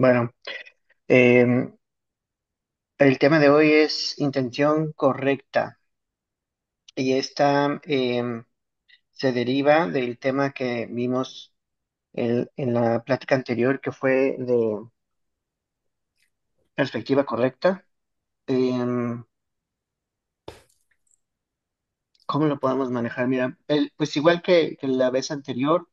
Bueno, em, el tema de hoy es intención correcta y esta se deriva del tema que vimos en la plática anterior que fue de perspectiva correcta. Em, ¿Cómo lo podemos manejar? Mira, pues igual que la vez anterior,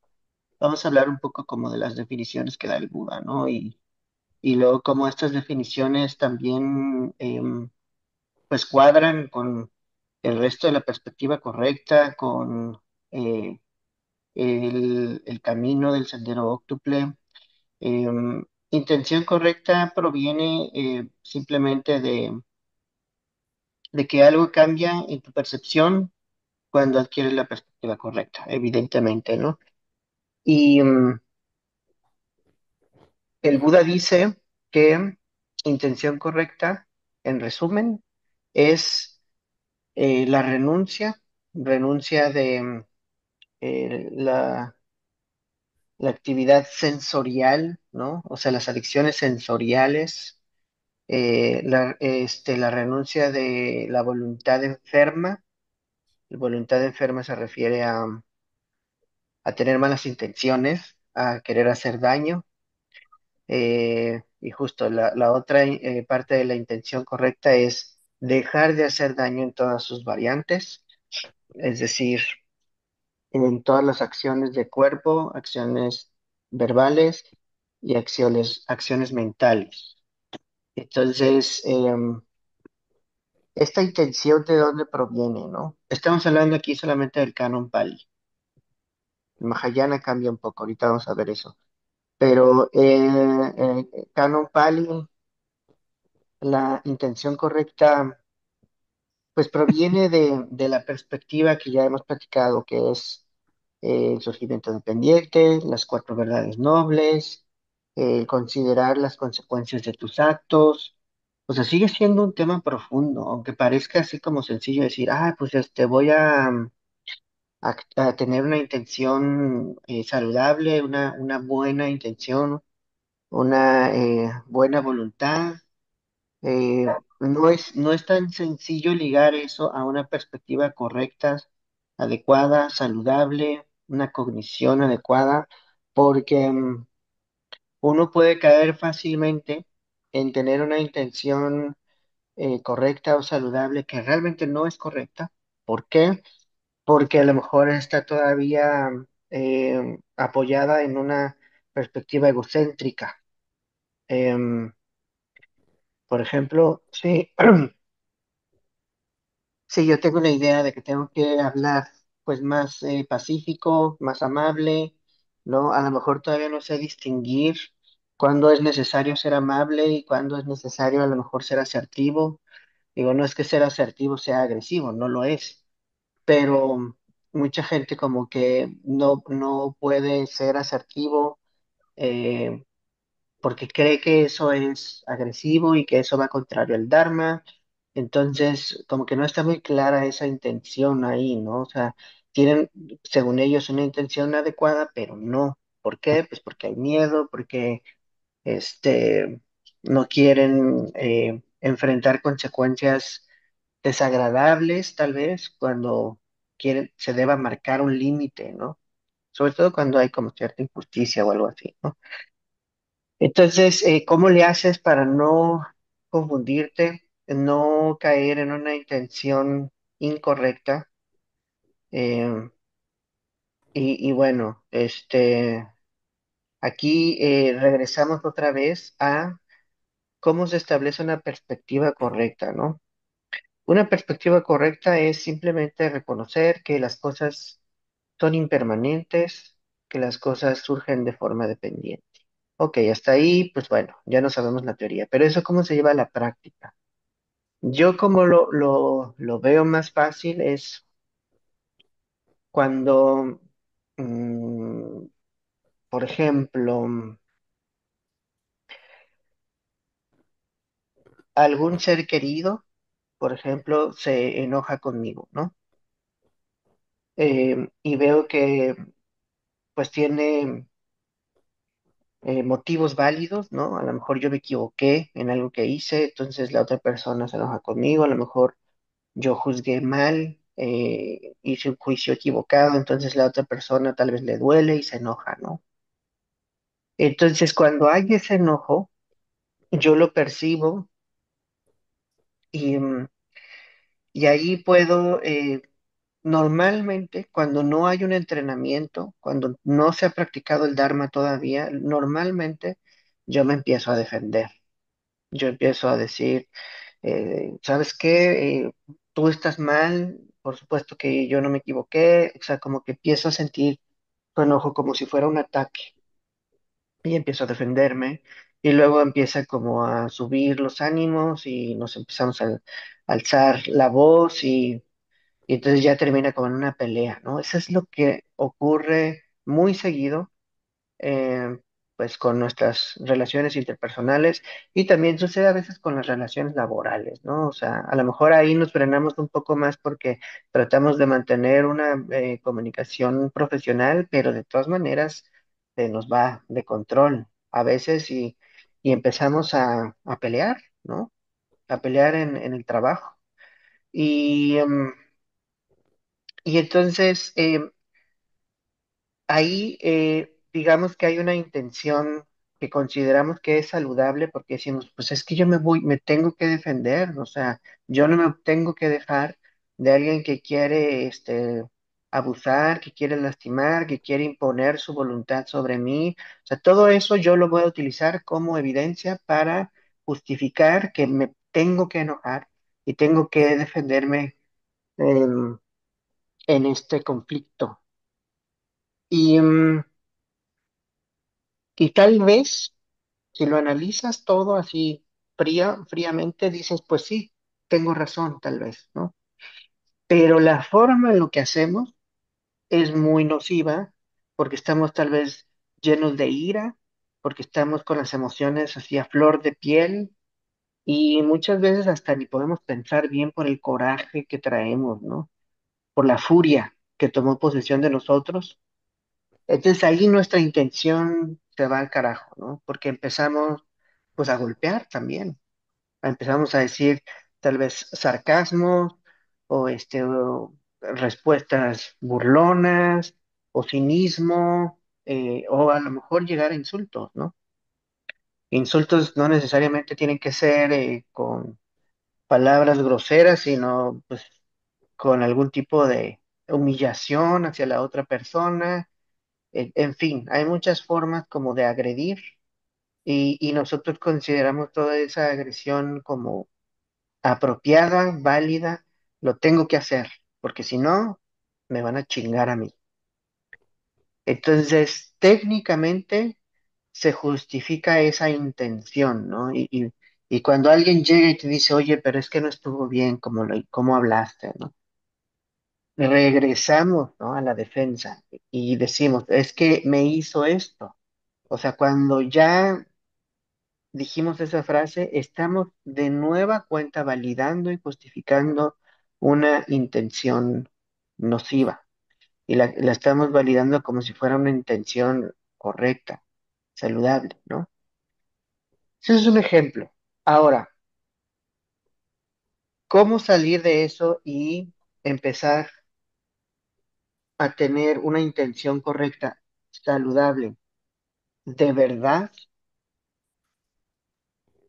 vamos a hablar un poco como de las definiciones que da el Buda, ¿no? Y luego cómo estas definiciones también pues cuadran con el resto de la perspectiva correcta, con eh, el camino del sendero óctuple. Eh, Intención correcta proviene simplemente de que algo cambia en tu percepción cuando adquieres la perspectiva correcta, evidentemente, ¿no? Y el Buda dice que intención correcta, en resumen, es la renuncia de la actividad sensorial, ¿no? O sea, las adicciones sensoriales, la renuncia de la voluntad enferma. La voluntad enferma se refiere a tener malas intenciones, a querer hacer daño. Y justo la otra parte de la intención correcta es dejar de hacer daño en todas sus variantes, es decir, en todas las acciones de cuerpo, acciones verbales y acciones mentales. Entonces, esta intención de dónde proviene, ¿no? Estamos hablando aquí solamente del canon Pali. El Mahayana cambia un poco, ahorita vamos a ver eso. Pero canon Pali, la intención correcta, pues proviene de la perspectiva que ya hemos platicado, que es el surgimiento dependiente, las cuatro verdades nobles, el considerar las consecuencias de tus actos. O sea, sigue siendo un tema profundo, aunque parezca así como sencillo decir, pues voy a tener una intención saludable, una buena intención, una buena voluntad. No es tan sencillo ligar eso a una perspectiva correcta, adecuada, saludable, una cognición adecuada, porque uno puede caer fácilmente en tener una intención correcta o saludable que realmente no es correcta. ¿Por qué? Porque a lo mejor está todavía apoyada en una perspectiva egocéntrica. Em, por ejemplo, sí. Sí, yo tengo la idea de que tengo que hablar pues más pacífico, más amable, ¿no? A lo mejor todavía no sé distinguir cuándo es necesario ser amable y cuándo es necesario a lo mejor ser asertivo. Digo, no es que ser asertivo sea agresivo, no lo es, pero mucha gente como que no puede ser asertivo eh, porque cree que eso es agresivo y que eso va contrario al Dharma. Entonces, como que no está muy clara esa intención ahí, ¿no? O sea, tienen, según ellos, una intención adecuada, pero no. ¿Por qué? Pues porque hay miedo, porque este, no quieren enfrentar consecuencias desagradables, tal vez, cuando se deba marcar un límite, ¿no? Sobre todo cuando hay como cierta injusticia o algo así, ¿no? Entonces, ¿cómo le haces para no confundirte, no caer en una intención incorrecta? Eh, y bueno, aquí regresamos otra vez a cómo se establece una perspectiva correcta, ¿no? Una perspectiva correcta es simplemente reconocer que las cosas son impermanentes, que las cosas surgen de forma dependiente. Ok, hasta ahí, pues bueno, ya no sabemos la teoría, pero eso cómo se lleva a la práctica. Yo como lo veo más fácil es cuando, mm, por ejemplo, algún ser querido, por ejemplo, se enoja conmigo, ¿no? Y veo que pues tiene motivos válidos, ¿no? A lo mejor yo me equivoqué en algo que hice, entonces la otra persona se enoja conmigo, a lo mejor yo juzgué mal, hice un juicio equivocado, entonces la otra persona tal vez le duele y se enoja, ¿no? Entonces, cuando hay ese enojo, yo lo percibo y, y ahí puedo, normalmente, cuando no hay un entrenamiento, cuando no se ha practicado el Dharma todavía, normalmente yo me empiezo a defender. Yo empiezo a decir, ¿sabes qué? Tú estás mal, por supuesto que yo no me equivoqué, o sea, como que empiezo a sentir tu enojo como si fuera un ataque y empiezo a defenderme y luego empieza como a subir los ánimos y nos empezamos a alzar la voz y entonces ya termina como en una pelea, ¿no? Eso es lo que ocurre muy seguido, eh, pues con nuestras relaciones interpersonales y también sucede a veces con las relaciones laborales, ¿no? O sea, a lo mejor ahí nos frenamos un poco más porque tratamos de mantener una comunicación profesional, pero de todas maneras se nos va de control a veces y empezamos a pelear, ¿no? A pelear en el trabajo. Y, y entonces, ahí, digamos que hay una intención que consideramos que es saludable porque decimos, pues es que yo me tengo que defender, o sea, yo no me tengo que dejar de alguien que quiere, abusar, que quiere lastimar, que quiere imponer su voluntad sobre mí. O sea, todo eso yo lo voy a utilizar como evidencia para justificar que me tengo que enojar y tengo que defenderme, en este conflicto. Y, y tal vez, si lo analizas todo así fríamente, dices, pues sí, tengo razón, tal vez, ¿no? Pero la forma en lo que hacemos es muy nociva porque estamos tal vez llenos de ira, porque estamos con las emociones así a flor de piel y muchas veces hasta ni podemos pensar bien por el coraje que traemos, ¿no? Por la furia que tomó posesión de nosotros. Entonces ahí nuestra intención se va al carajo, ¿no? Porque empezamos pues a golpear también. Empezamos a decir tal vez sarcasmos o, o respuestas burlonas o cinismo, o a lo mejor llegar a insultos, ¿no? Insultos no necesariamente tienen que ser con palabras groseras, sino pues con algún tipo de humillación hacia la otra persona. En fin, hay muchas formas como de agredir y nosotros consideramos toda esa agresión como apropiada, válida, lo tengo que hacer, porque si no, me van a chingar a mí. Entonces, técnicamente se justifica esa intención, ¿no? Y cuando alguien llega y te dice, oye, pero es que no estuvo bien como hablaste, ¿no? Regresamos, ¿no? A la defensa y decimos, es que me hizo esto. O sea, cuando ya dijimos esa frase, estamos de nueva cuenta validando y justificando una intención nociva y la estamos validando como si fuera una intención correcta, saludable, ¿no? Ese es un ejemplo. Ahora, ¿cómo salir de eso y empezar a tener una intención correcta, saludable, de verdad?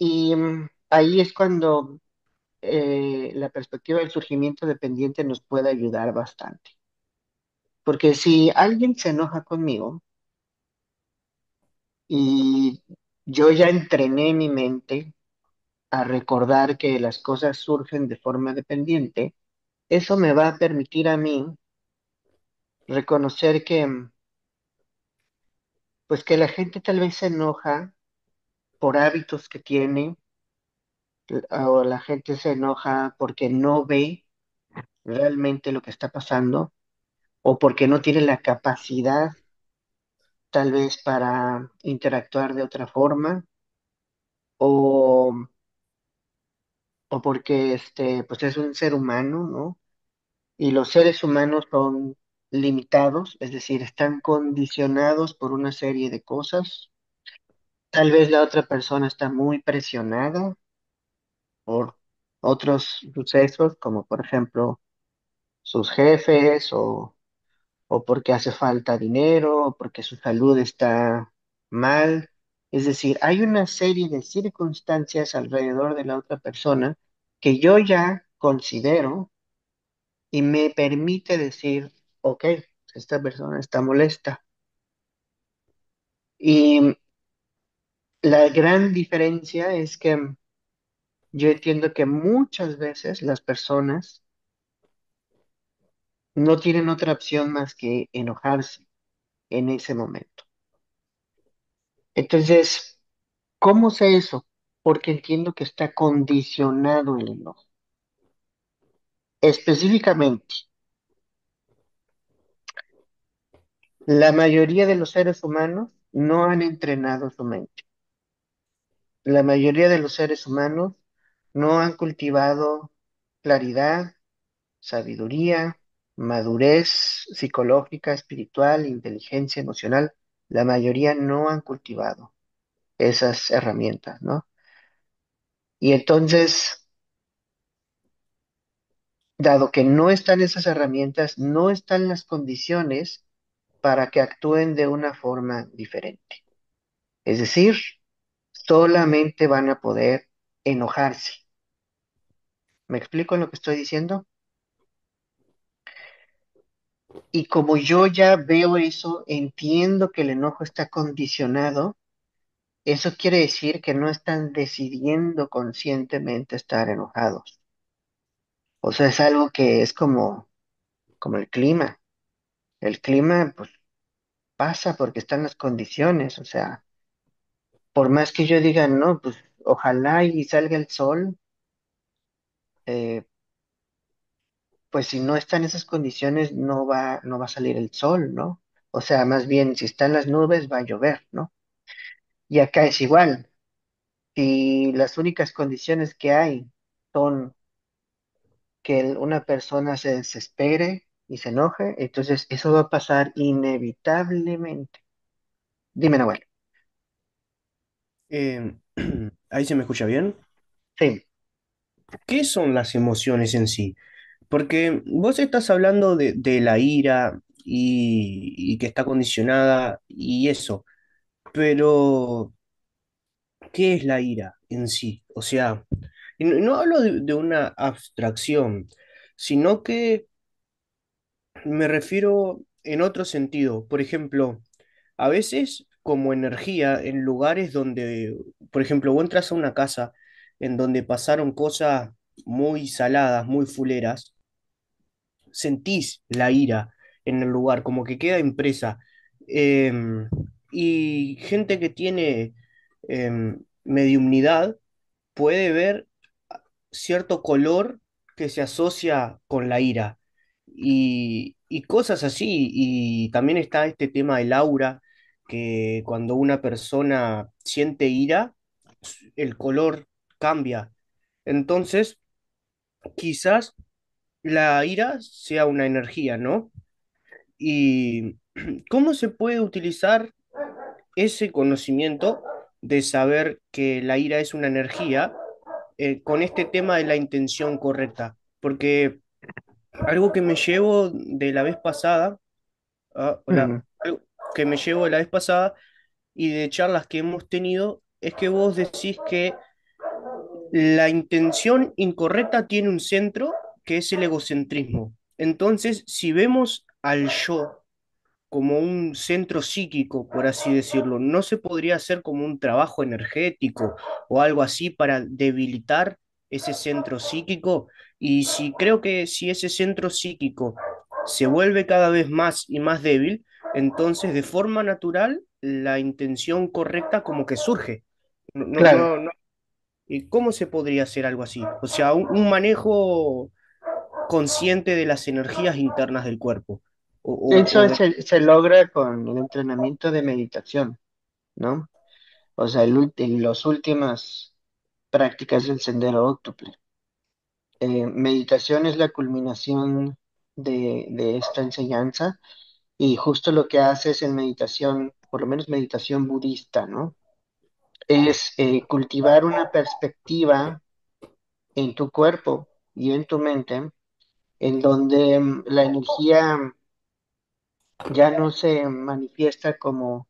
Y ahí es cuando la perspectiva del surgimiento dependiente nos puede ayudar bastante. Porque si alguien se enoja conmigo y yo ya entrené mi mente a recordar que las cosas surgen de forma dependiente, eso me va a permitir a mí reconocer que, pues que la gente tal vez se enoja por hábitos que tiene, o la gente se enoja porque no ve realmente lo que está pasando, o porque no tiene la capacidad tal vez para interactuar de otra forma, o, o porque pues es un ser humano, ¿no? Y los seres humanos son limitados, es decir, están condicionados por una serie de cosas Tal vez la otra persona está muy presionada por otros sucesos, como por ejemplo sus jefes o porque hace falta dinero o porque su salud está mal. Es decir, hay una serie de circunstancias alrededor de la otra persona que yo ya considero y me permite decir, ok, esta persona está molesta. Y la gran diferencia es que yo entiendo que muchas veces las personas no tienen otra opción más que enojarse en ese momento. Entonces, ¿cómo sé eso? Porque entiendo que está condicionado el enojo. Específicamente, la mayoría de los seres humanos no han entrenado su mente. La mayoría de los seres humanos no han cultivado claridad, sabiduría, madurez psicológica, espiritual, inteligencia emocional. La mayoría no han cultivado esas herramientas, ¿no? Y entonces, dado que no están esas herramientas, no están las condiciones para que actúen de una forma diferente. Es decir, solamente van a poder enojarse. ¿Me explico en lo que estoy diciendo? Y como yo ya veo eso, entiendo que el enojo está condicionado, eso quiere decir que no están decidiendo conscientemente estar enojados. O sea, es algo que es como el clima. El clima, pues, pasa porque están las condiciones. O sea, por más que yo diga, no, pues, ojalá y salga el sol, eh, pues si no están esas condiciones, no va a salir el sol, ¿no? O sea, más bien, si están las nubes, va a llover, ¿no? Y acá es igual. Si las únicas condiciones que hay son que una persona se desespere y se enoje, entonces eso va a pasar inevitablemente. Dime, Nahuel. Eh, Ahí se me escucha bien. Sí. ¿Qué son las emociones en sí? Porque vos estás hablando de la ira y que está condicionada y eso, pero ¿qué es la ira en sí? O sea, y no hablo de una abstracción, sino que me refiero en otro sentido. Por ejemplo, a veces como energía en lugares donde, por ejemplo, vos entras a una casa en donde pasaron cosas muy saladas, muy fuleras, sentís la ira en el lugar, como que queda impresa. Y gente que tiene mediumnidad puede ver cierto color que se asocia con la ira y cosas así. Y también está este tema del aura, que cuando una persona siente ira, el color cambia. Entonces, quizás la ira sea una energía, ¿no? ¿Y cómo se puede utilizar ese conocimiento de saber que la ira es una energía con este tema de la intención correcta? Porque algo que me llevo de la vez pasada, Ujú. algo que me llevo de la vez pasada y de charlas que hemos tenido, es que vos decís que la intención incorrecta tiene un centro que es el egocentrismo. Entonces, si vemos al yo como un centro psíquico, por así decirlo, ¿no se podría hacer como un trabajo energético o algo así para debilitar ese centro psíquico? Y si creo que si ese centro psíquico se vuelve cada vez más y más débil, entonces de forma natural la intención correcta como que surge. Claro, ¿Y cómo se podría hacer algo así? O sea, un manejo consciente de las energías internas del cuerpo. eso De... se logra con el entrenamiento de meditación, ¿no? O sea, en las últimas prácticas del sendero óctuple. Meditación es la culminación de esta enseñanza y justo lo que haces en meditación, por lo menos meditación budista, ¿no? es cultivar una perspectiva en tu cuerpo y en tu mente en donde la energía ya no se manifiesta como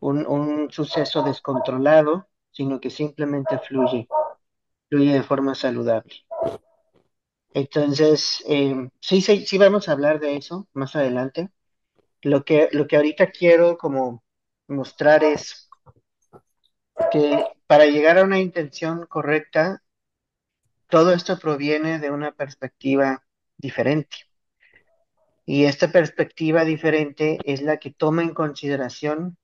un suceso descontrolado, sino que simplemente fluye de forma saludable. Entonces, sí, sí, sí vamos a hablar de eso más adelante. Lo que ahorita quiero como mostrar es que para llegar a una intención correcta, todo esto proviene de una perspectiva diferente. Y esta perspectiva diferente es la que toma en consideración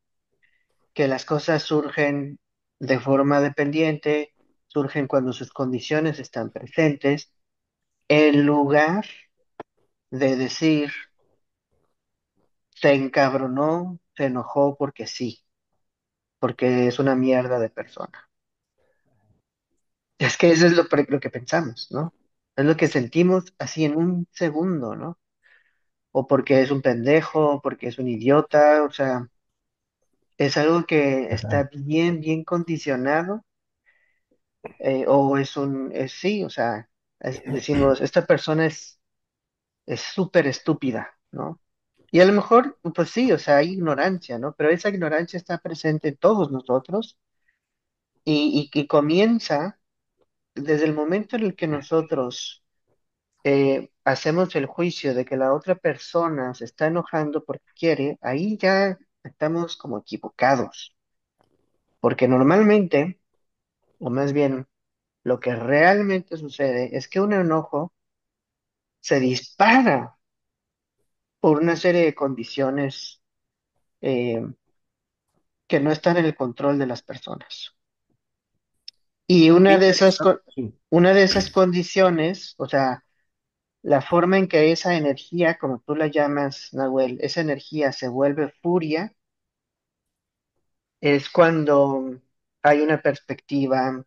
que las cosas surgen de forma dependiente, surgen cuando sus condiciones están presentes, en lugar de decir se encabronó, se enojó porque sí, porque es una mierda de persona. Es que eso es lo que pensamos, ¿no? Es lo que sentimos así en un segundo, ¿no? O porque es un pendejo, o porque es un idiota, o sea, es algo que está bien, bien condicionado, o sí, o sea, decimos, esta persona es súper estúpida, ¿no? Y a lo mejor, pues sí, o sea, hay ignorancia, ¿no? Pero esa ignorancia está presente en todos nosotros y comienza desde el momento en el que nosotros hacemos el juicio de que la otra persona se está enojando porque quiere, ahí ya estamos como equivocados, porque normalmente, o más bien, lo que realmente sucede es que un enojo se dispara por una serie de condiciones eh, que no están en el control de las personas. Y Qué interesante. Sí. una de esas condiciones, o sea, la forma en que esa energía, como tú la llamas, Nahuel, esa energía se vuelve furia, es cuando hay una perspectiva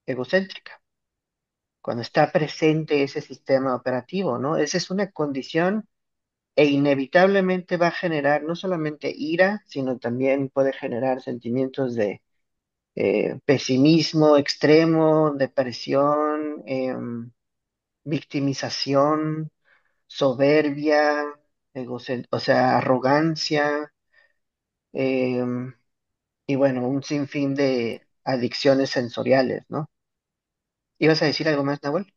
egocéntrica, cuando está presente ese sistema operativo, ¿no? Esa es una condición e inevitablemente va a generar no solamente ira, sino también puede generar sentimientos de pesimismo extremo, depresión, victimización, soberbia, o sea, arrogancia, em, y bueno, un sinfín de adicciones sensoriales, ¿no? ¿Ibas a decir algo más, Nahuel?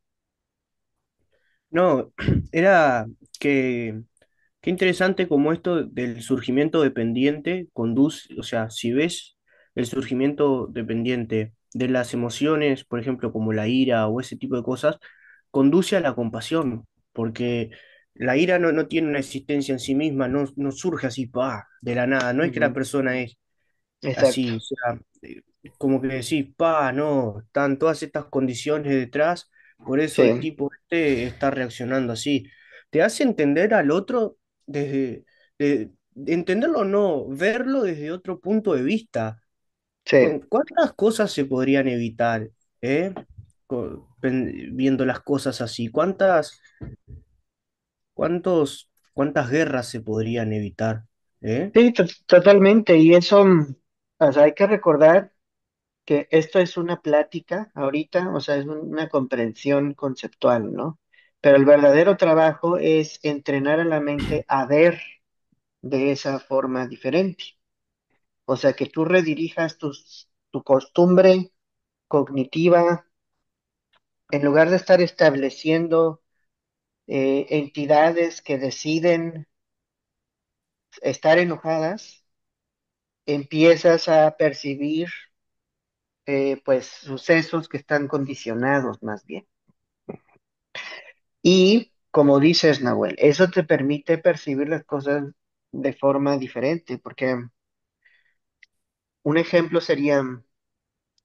No, era que qué interesante como esto del surgimiento dependiente conduce, o sea, si ves el surgimiento dependiente de las emociones, por ejemplo, como la ira o ese tipo de cosas, conduce a la compasión, porque la ira no tiene una existencia en sí misma, no surge así, pa, de la nada, no es que la Ujú. persona es Exacto, así, o sea, como que decís, pa, no, están todas estas condiciones detrás, por eso el sí, tipo este está reaccionando así. Te hace entender al otro desde, de entenderlo o no, verlo desde otro punto de vista. sí. ¿Cuántas cosas se podrían evitar, eh? Viendo las cosas así? ¿Cuántas guerras se podrían evitar, eh? Sí, totalmente. Y eso, o sea, hay que recordar que esto es una plática ahorita, o sea, es una comprensión conceptual, ¿no? Pero el verdadero trabajo es entrenar a la mente a ver de esa forma diferente. O sea, que tú redirijas tu costumbre cognitiva, en lugar de estar estableciendo entidades que deciden estar enojadas, empiezas a percibir pues sucesos que están condicionados más bien. Y como dices, Nahuel, eso te permite percibir las cosas de forma diferente, porque un ejemplo sería,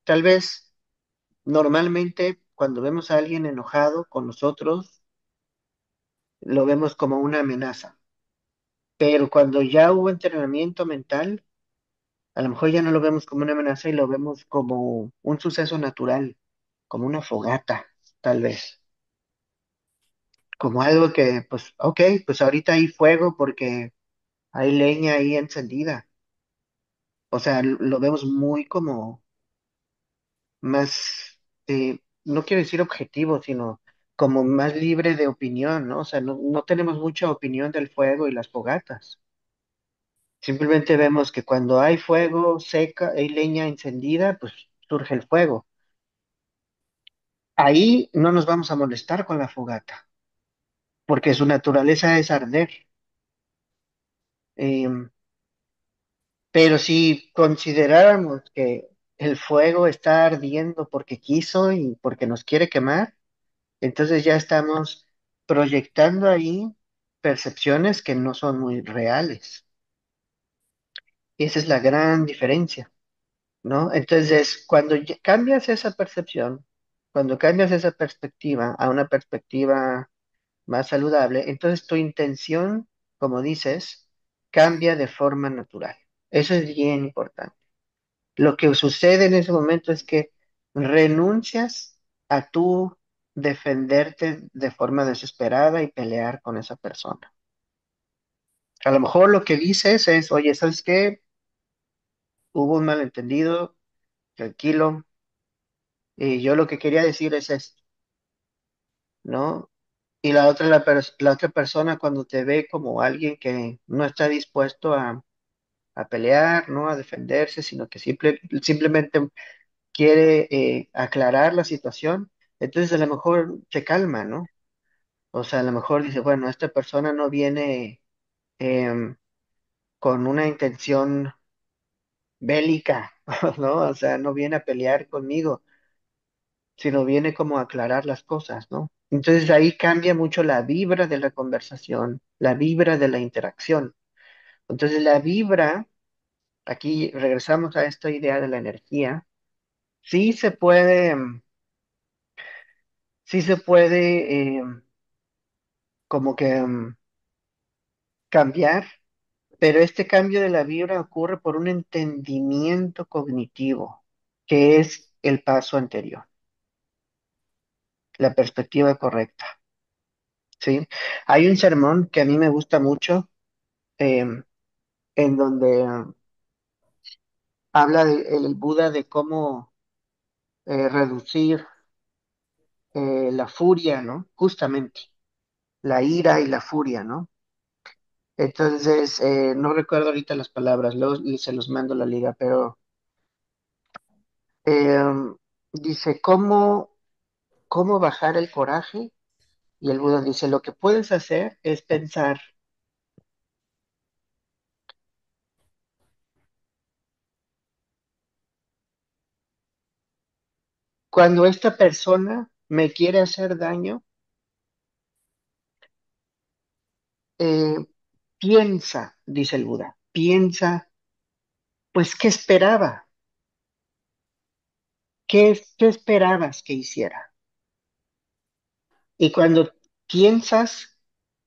tal vez normalmente cuando vemos a alguien enojado con nosotros, lo vemos como una amenaza, pero cuando ya hubo entrenamiento mental, a lo mejor ya no lo vemos como una amenaza y lo vemos como un suceso natural, como una fogata, tal vez, como algo que, pues, ok, pues ahorita hay fuego porque hay leña ahí encendida. O sea, lo vemos muy como más, no quiero decir objetivo, sino como más libre de opinión, ¿no? O sea, no tenemos mucha opinión del fuego y las fogatas. Simplemente vemos que cuando hay fuego seca, hay leña encendida, pues surge el fuego. Ahí no nos vamos a molestar con la fogata, porque su naturaleza es arder. Em, pero si consideráramos que el fuego está ardiendo porque quiso y porque nos quiere quemar, entonces ya estamos proyectando ahí percepciones que no son muy reales. Y esa es la gran diferencia, ¿no? Entonces, cuando cambias esa percepción, cuando cambias esa perspectiva a una perspectiva más saludable, entonces tu intención, como dices, cambia de forma natural. Eso es bien importante. Lo que sucede en ese momento es que renuncias a tú defenderte de forma desesperada y pelear con esa persona. A lo mejor lo que dices es, oye, ¿sabes qué? Hubo un malentendido, tranquilo, y yo lo que quería decir es esto, ¿no? Y la otra persona cuando te ve como alguien que no está dispuesto a pelear, ¿no? A defenderse, sino que simplemente quiere aclarar la situación, entonces a lo mejor se calma, ¿no? O sea, a lo mejor dice, bueno, esta persona no viene em, con una intención bélica, ¿no? O sea, no viene a pelear conmigo, sino viene como a aclarar las cosas, ¿no? Entonces ahí cambia mucho la vibra de la conversación, la vibra de la interacción. Entonces la vibra, aquí regresamos a esta idea de la energía, sí se puede, sí se puede como que cambiar, pero este cambio de la vibra ocurre por un entendimiento cognitivo, que es el paso anterior, la perspectiva correcta, ¿sí? Hay un sermón que a mí me gusta mucho, eh, en donde habla el Buda de cómo reducir la furia, ¿no? Justamente, la ira y la furia, ¿no? Entonces, no recuerdo ahorita las palabras, luego se los mando a la liga, pero eh, dice, ¿cómo bajar el coraje? Y el Buda dice, lo que puedes hacer es pensar, cuando esta persona me quiere hacer daño, eh, piensa, dice el Buda, piensa, pues, ¿qué esperaba? ¿Qué esperabas que hiciera? Y cuando piensas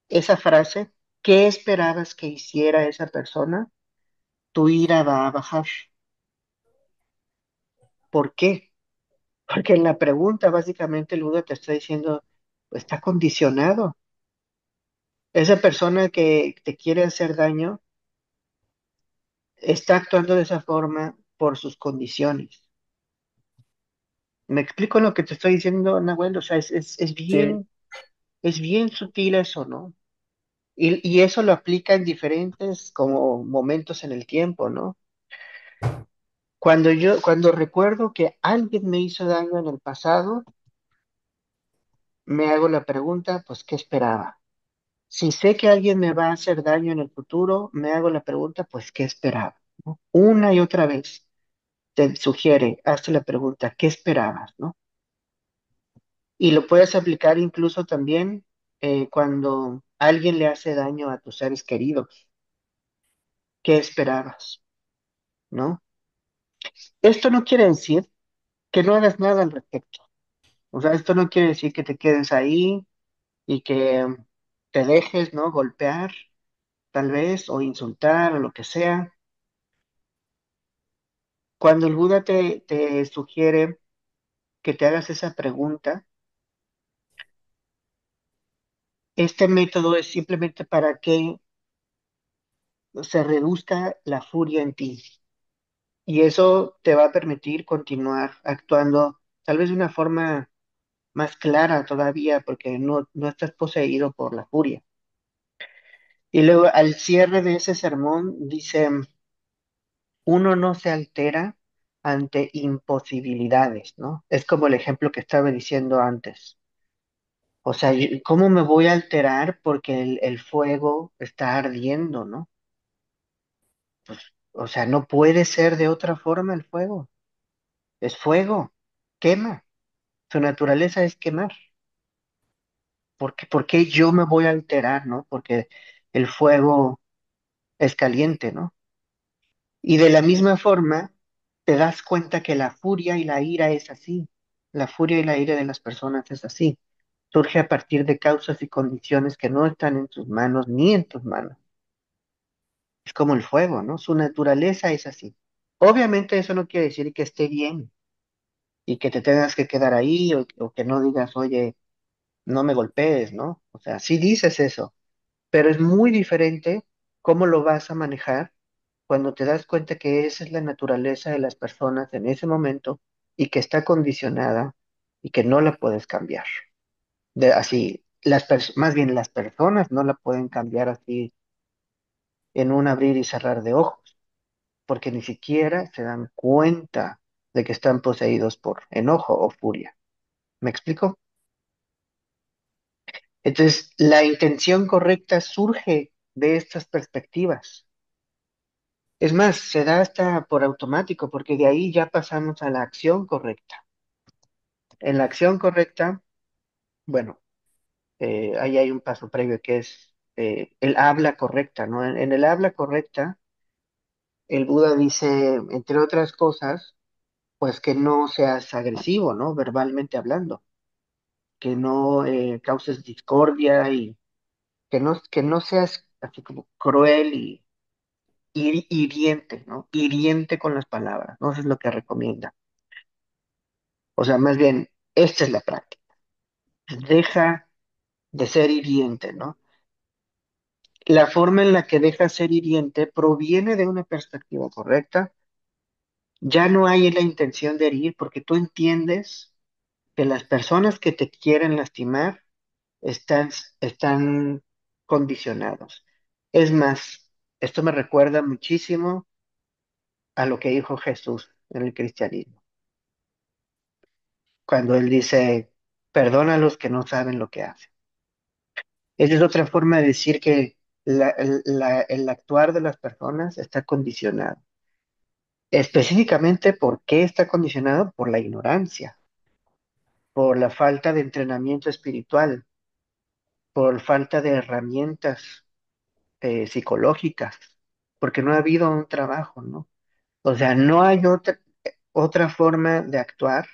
esa frase, ¿qué esperabas que hiciera esa persona? Tu ira va a bajar. ¿Por qué? Porque en la pregunta, básicamente, el Buda te está diciendo, pues, está condicionado. Esa persona que te quiere hacer daño está actuando de esa forma por sus condiciones. ¿Me explico lo que te estoy diciendo, Nahuel? O sea, Sí, es bien sutil eso, ¿no? Y eso lo aplica en diferentes como momentos en el tiempo, ¿no? Cuando recuerdo que alguien me hizo daño en el pasado, me hago la pregunta, pues, ¿qué esperaba? Si sé que alguien me va a hacer daño en el futuro, me hago la pregunta, pues, ¿qué esperaba? ¿No? Una y otra vez te sugiere, hazte la pregunta, ¿qué esperabas? ¿No? Y lo puedes aplicar incluso también cuando alguien le hace daño a tus seres queridos. ¿Qué esperabas? ¿No? Esto no quiere decir que no hagas nada al respecto. O sea, esto no quiere decir que te quedes ahí y que te dejes, ¿no? Golpear, tal vez, o insultar, o lo que sea. Cuando el Buda te sugiere que te hagas esa pregunta, este método es simplemente para que se reduzca la furia en ti. Y eso te va a permitir continuar actuando tal vez de una forma más clara todavía, porque no estás poseído por la furia. Y luego al cierre de ese sermón dice, uno no se altera ante imposibilidades, ¿no? Es como el ejemplo que estaba diciendo antes. O sea, ¿cómo me voy a alterar porque el fuego está ardiendo, ¿no? O sea, no puede ser de otra forma el fuego. Es fuego, quema. Su naturaleza es quemar. ¿Por qué yo me voy a alterar, ¿no? Porque el fuego es caliente, ¿no? Y de la misma forma, te das cuenta que la furia y la ira es así. La furia y la ira de las personas es así. Surge a partir de causas y condiciones que no están en tus manos ni en tus manos. Es como el fuego, ¿no? Su naturaleza es así. Obviamente eso no quiere decir que esté bien y que te tengas que quedar ahí o que no digas, oye, no me golpees, ¿no? O sea, sí dices eso, pero es muy diferente cómo lo vas a manejar cuando te das cuenta que esa es la naturaleza de las personas en ese momento y que está condicionada y que no la puedes cambiar. Así, más bien las personas no la pueden cambiar así en un abrir y cerrar de ojos, porque ni siquiera se dan cuenta de que están poseídos por enojo o furia. ¿Me explico? Entonces, la intención correcta surge de estas perspectivas. Es más, se da hasta por automático, porque de ahí ya pasamos a la acción correcta. En la acción correcta, bueno, ahí hay un paso previo que es el habla correcta, ¿no? En el habla correcta, el Buda dice, entre otras cosas, pues que no seas agresivo, ¿no? Verbalmente hablando, que no causes discordia y que no seas así como cruel y hiriente, ¿no? Hiriente con las palabras, ¿no? Eso es lo que recomienda. O sea, más bien, esta es la práctica. Deja de ser hiriente, ¿no? La forma en la que deja ser hiriente proviene de una perspectiva correcta. Ya no hay la intención de herir porque tú entiendes que las personas que te quieren lastimar están, están condicionados. Es más, esto me recuerda muchísimo a lo que dijo Jesús en el cristianismo, cuando él dice, perdona a los que no saben lo que hacen. Esa es otra forma de decir que el actuar de las personas está condicionado. Específicamente, ¿por qué está condicionado? Por la ignorancia, por la falta de entrenamiento espiritual, por falta de herramientas psicológicas, porque no ha habido un trabajo, ¿no? O sea, no hay otra forma de actuar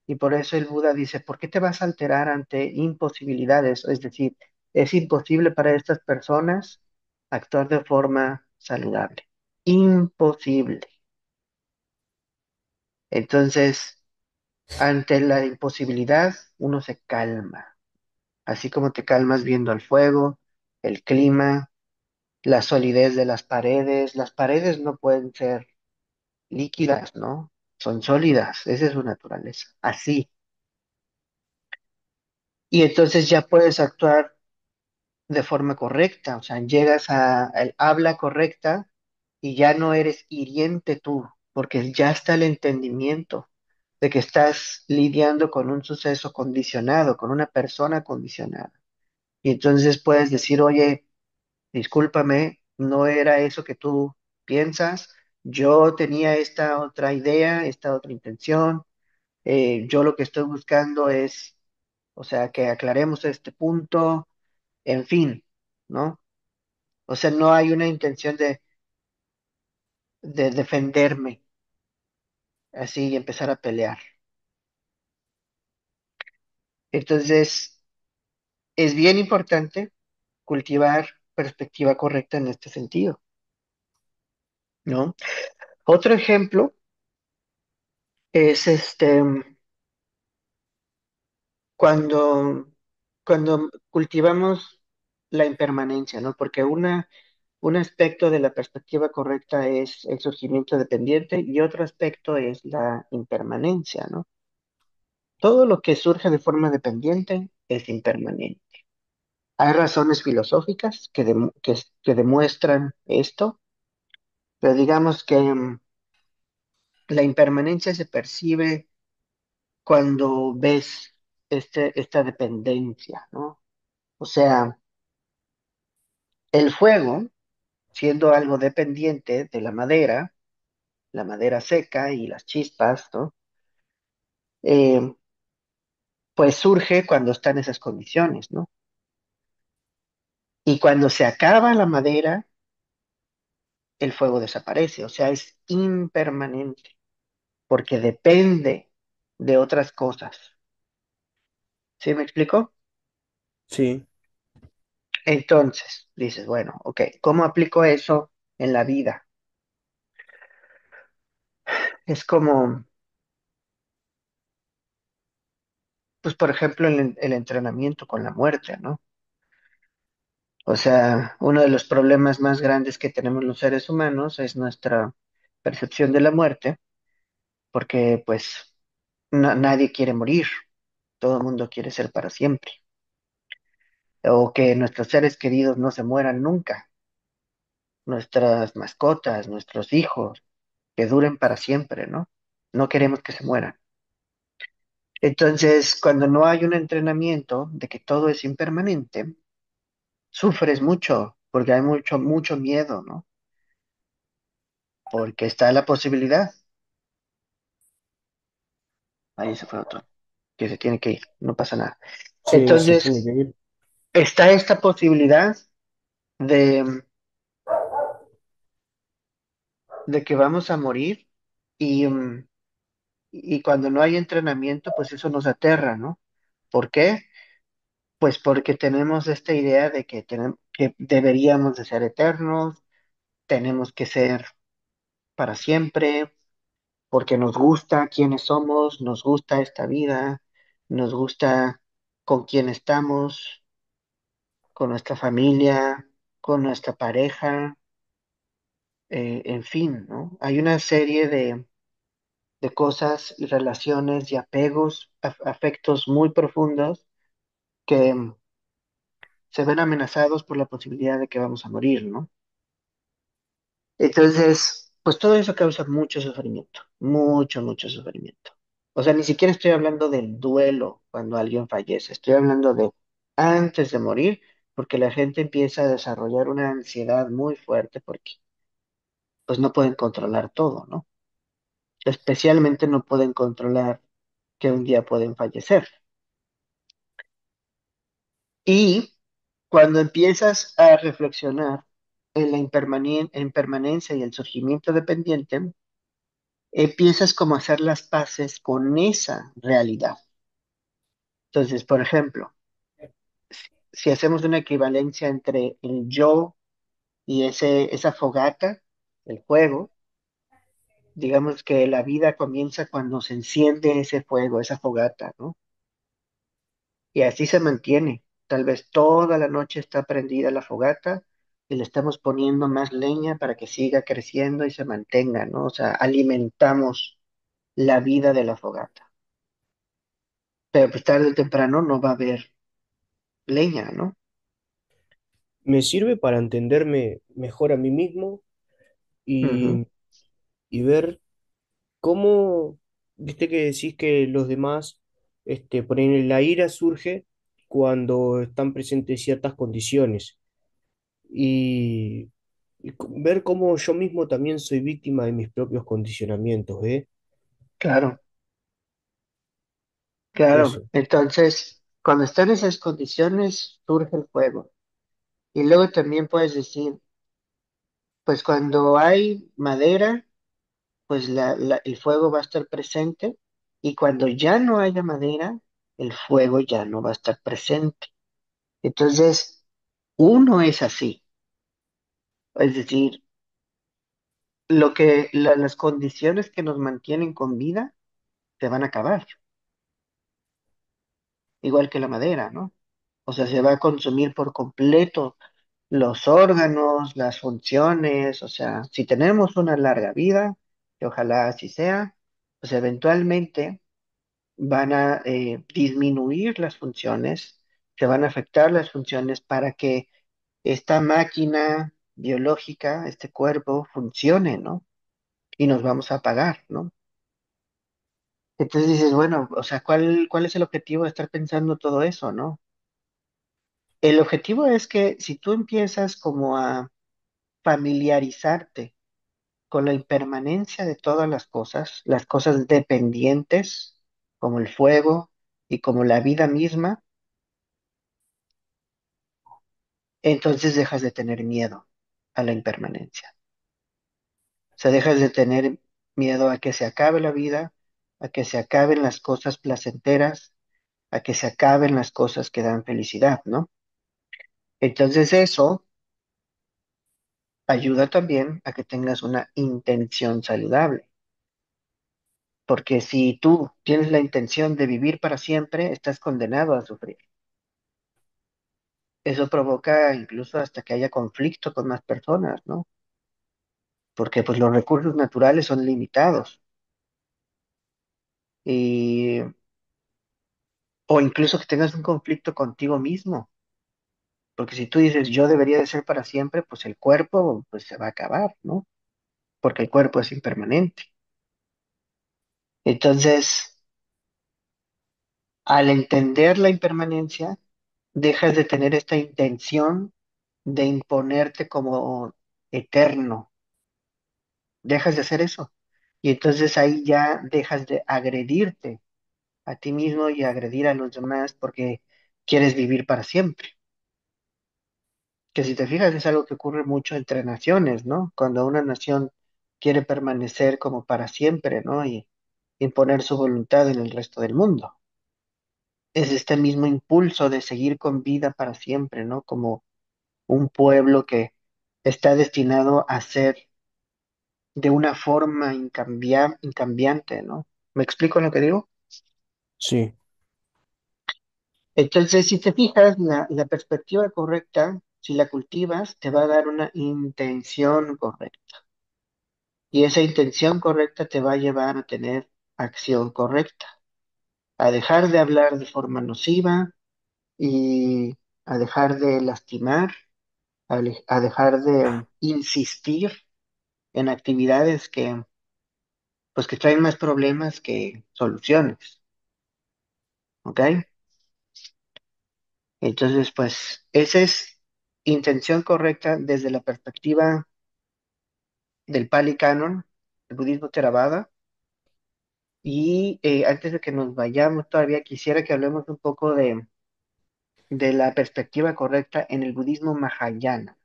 y por eso el Buda dice, ¿por qué te vas a alterar ante imposibilidades? Es decir, es imposible para estas personas actuar de forma saludable. Imposible. Entonces, ante la imposibilidad, uno se calma, así como te calmas viendo el fuego, el clima, la solidez de las paredes. Las paredes no pueden ser líquidas, ¿no? Son sólidas, esa es su naturaleza. Así. Y entonces ya puedes actuar de forma correcta, o sea, llegas al habla correcta y ya no eres hiriente tú, porque ya está el entendimiento de que estás lidiando con un suceso condicionado, con una persona condicionada. Y entonces puedes decir, oye, discúlpame, no era eso que tú piensas, yo tenía esta otra idea, esta otra intención, yo lo que estoy buscando es, o sea, que aclaremos este punto, en fin, ¿no? O sea, no hay una intención de defenderme así y empezar a pelear. Entonces, es bien importante cultivar perspectiva correcta en este sentido, ¿no? Otro ejemplo es cuando, cuando cultivamos la impermanencia, ¿no? Porque Un aspecto de la perspectiva correcta es el surgimiento dependiente y otro aspecto es la impermanencia, ¿no? Todo lo que surge de forma dependiente es impermanente. Hay razones filosóficas que demuestran esto, pero digamos que la impermanencia se percibe cuando ves esta dependencia, ¿no? O sea, el fuego, siendo algo dependiente de la madera seca y las chispas, ¿no? Eh, pues surge cuando están esas condiciones, ¿no? Y cuando se acaba la madera, el fuego desaparece, o sea, es impermanente, porque depende de otras cosas. ¿Sí me explico? Sí, Entonces, dices, bueno, ok, ¿cómo aplico eso en la vida? Es como, pues, por ejemplo, el entrenamiento con la muerte, ¿no? O sea, uno de los problemas más grandes que tenemos los seres humanos es nuestra percepción de la muerte, porque pues nadie quiere morir, todo el mundo quiere ser para siempre, o que nuestros seres queridos no se mueran nunca, nuestras mascotas, nuestros hijos, que duren para siempre, ¿no? No queremos que se mueran. Entonces, cuando no hay un entrenamiento de que todo es impermanente, sufres mucho, porque hay mucho miedo, ¿no? Porque está la posibilidad, ahí se fue otro, que se tiene que ir, no pasa nada. sí, se tiene que Entonces, ir. está esta posibilidad de, de que vamos a morir y, y cuando no hay entrenamiento, pues eso nos aterra, ¿no? ¿Por qué? Pues porque tenemos esta idea de que, que deberíamos de ser eternos, tenemos que ser para siempre, porque nos gusta quiénes somos, nos gusta esta vida, nos gusta con quién estamos, con nuestra familia, con nuestra pareja, en fin, ¿no? Hay una serie de cosas y relaciones y apegos, afectos muy profundos que se ven amenazados por la posibilidad de que vamos a morir, ¿no? Entonces, pues todo eso causa mucho sufrimiento, mucho sufrimiento. O sea, ni siquiera estoy hablando del duelo cuando alguien fallece, estoy hablando de antes de morir, porque la gente empieza a desarrollar una ansiedad muy fuerte porque pues no pueden controlar todo, ¿no? Especialmente no pueden controlar que un día pueden fallecer. Y cuando empiezas a reflexionar en la impermanencia y el surgimiento dependiente, empiezas como a hacer las paces con esa realidad. Entonces, por ejemplo, si hacemos una equivalencia entre el yo y esa fogata, el fuego, digamos que la vida comienza cuando se enciende ese fuego, esa fogata, ¿no? Y así se mantiene. Tal vez toda la noche está prendida la fogata y le estamos poniendo más leña para que siga creciendo y se mantenga, ¿no? O sea, alimentamos la vida de la fogata. Pero pues tarde o temprano no va a haber leña, ¿no? Me sirve para entenderme mejor a mí mismo Ujú, y, y ver cómo, viste que decís que los demás, por ahí la ira surge cuando están presentes ciertas condiciones y, ver cómo yo mismo también soy víctima de mis propios condicionamientos, ¿eh? claro, claro. Eso. Entonces, cuando están en esas condiciones, surge el fuego. Y luego también puedes decir, pues cuando hay madera, pues el fuego va a estar presente. Y cuando ya no haya madera, el fuego ya no va a estar presente. Entonces, uno es así. Es decir, las condiciones que nos mantienen con vida se van a acabar, igual que la madera, ¿no? O sea, se va a consumir por completo los órganos, las funciones, o sea, si tenemos una larga vida, que ojalá así sea, pues eventualmente van a disminuir las funciones, se van a afectar las funciones para que esta máquina biológica, este cuerpo, funcione, ¿no? Y nos vamos a apagar, ¿no? Entonces dices, bueno, o sea, ¿cuál es el objetivo de estar pensando todo eso, ¿no? El objetivo es que si tú empiezas como a familiarizarte con la impermanencia de todas las cosas dependientes, como el fuego y como la vida misma, entonces dejas de tener miedo a la impermanencia. O sea, dejas de tener miedo a que se acabe la vida, a que se acaben las cosas placenteras, a que se acaben las cosas que dan felicidad, ¿no? Entonces eso ayuda también a que tengas una intención saludable, porque si tú tienes la intención de vivir para siempre, estás condenado a sufrir. Eso provoca incluso hasta que haya conflicto con más personas, ¿no? Porque pues los recursos naturales son limitados y o incluso que tengas un conflicto contigo mismo, porque si tú dices yo debería de ser para siempre, pues el cuerpo pues se va a acabar, ¿no? Porque el cuerpo es impermanente. Entonces, al entender la impermanencia, dejas de tener esta intención de imponerte como eterno, dejas de hacer eso. Y entonces ahí ya dejas de agredirte a ti mismo y agredir a los demás porque quieres vivir para siempre. Que si te fijas es algo que ocurre mucho entre naciones, ¿no? Cuando una nación quiere permanecer como para siempre, ¿no? Y imponer su voluntad en el resto del mundo. Es este mismo impulso de seguir con vida para siempre, ¿no? Como un pueblo que está destinado a ser de una forma incambiante, ¿no? ¿Me explico lo que digo? Sí, Entonces, si te fijas, la perspectiva correcta, si la cultivas, te va a dar una intención correcta. Y esa intención correcta te va a llevar a tener acción correcta, a dejar de hablar de forma nociva y a dejar de lastimar, a dejar de insistir en actividades que, pues, que traen más problemas que soluciones, ¿ok? Entonces, pues, esa es intención correcta desde la perspectiva del Pali Canon, el budismo Theravada. Y antes de que nos vayamos, todavía quisiera que hablemos un poco de la perspectiva correcta en el budismo Mahayana,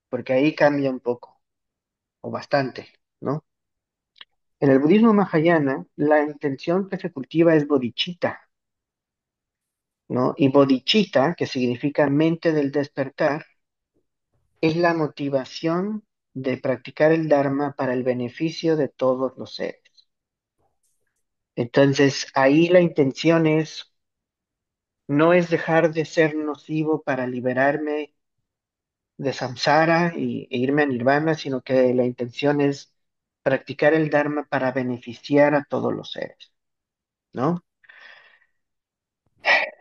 porque ahí cambia un poco, o bastante, ¿no? En el budismo Mahayana, la intención que se cultiva es bodhicitta, ¿no? Y bodhicitta, que significa mente del despertar, es la motivación de practicar el Dharma para el beneficio de todos los seres. Entonces, ahí la intención es, no es dejar de ser nocivo para liberarme de samsara e irme a nirvana, sino que la intención es practicar el Dharma para beneficiar a todos los seres, ¿no?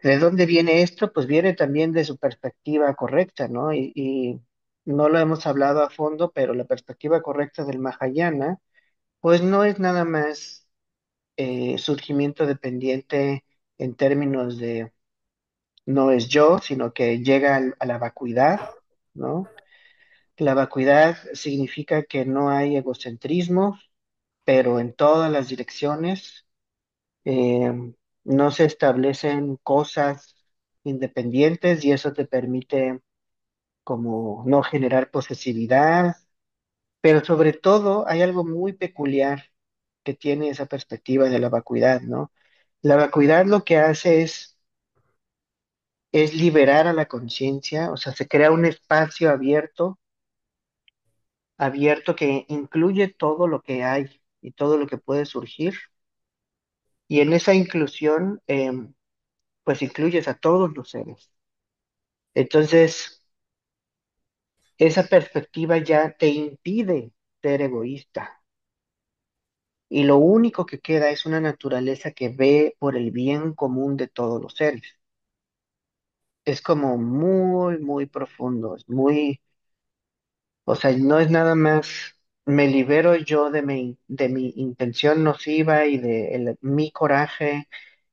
¿De dónde viene esto? Pues viene también de su perspectiva correcta, ¿no? Y no lo hemos hablado a fondo, pero la perspectiva correcta del Mahayana, pues no es nada más surgimiento dependiente en términos de no es yo, sino que llega a la vacuidad, ¿no? La vacuidad significa que no hay egocentrismo, pero en todas las direcciones eh, no se establecen cosas independientes y eso te permite como no generar posesividad, pero sobre todo hay algo muy peculiar que tiene esa perspectiva de la vacuidad, ¿no? La vacuidad lo que hace es liberar a la conciencia, o sea, se crea un espacio abierto que incluye todo lo que hay y todo lo que puede surgir. Y en esa inclusión, pues incluyes a todos los seres. Entonces, esa perspectiva ya te impide ser egoísta. Y lo único que queda es una naturaleza que ve por el bien común de todos los seres. Es como muy, muy profundo, es muy, o sea, no es nada más, me libero yo de mi intención nociva y de mi coraje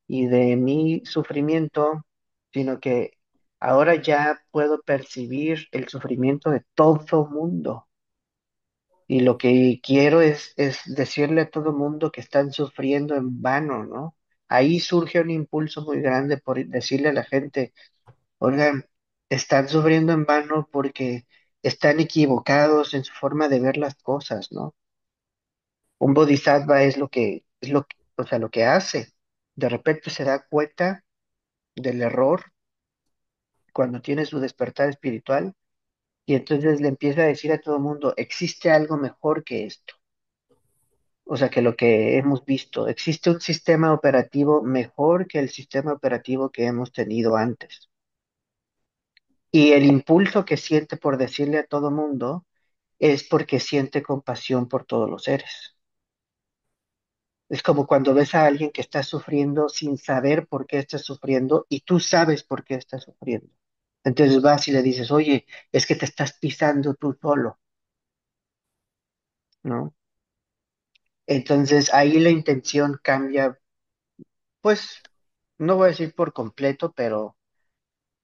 y de mi sufrimiento, sino que ahora ya puedo percibir el sufrimiento de todo mundo. Y lo que quiero es decirle a todo mundo que están sufriendo en vano, ¿no? Ahí surge un impulso muy grande por decirle a la gente, oigan, están sufriendo en vano porque están equivocados en su forma de ver las cosas, ¿no? Un bodhisattva o sea, lo que hace. De repente se da cuenta del error cuando tiene su despertar espiritual y entonces le empieza a decir a todo el mundo, existe algo mejor que esto. O sea, que lo que hemos visto, existe un sistema operativo mejor que el sistema operativo que hemos tenido antes. Y el impulso que siente por decirle a todo mundo es porque siente compasión por todos los seres. Es como cuando ves a alguien que está sufriendo sin saber por qué está sufriendo y tú sabes por qué está sufriendo. Entonces vas y le dices, oye, es que te estás pisando tú solo, ¿no? Entonces ahí la intención cambia, pues, no voy a decir por completo, pero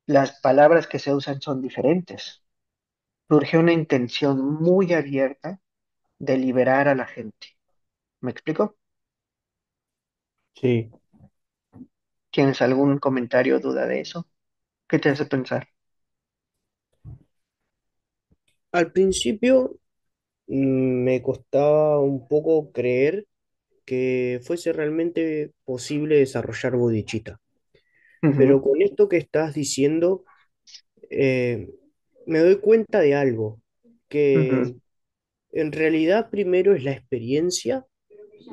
las palabras que se usan son diferentes. Surge una intención muy abierta de liberar a la gente. ¿Me explico? Sí. ¿Tienes algún comentario o duda de eso? ¿Qué te hace pensar? Al principio me costaba un poco creer que fuese realmente posible desarrollar bodichita. Ujú, Pero con esto que estás diciendo, eh, me doy cuenta de algo, ujú. que en realidad primero es la experiencia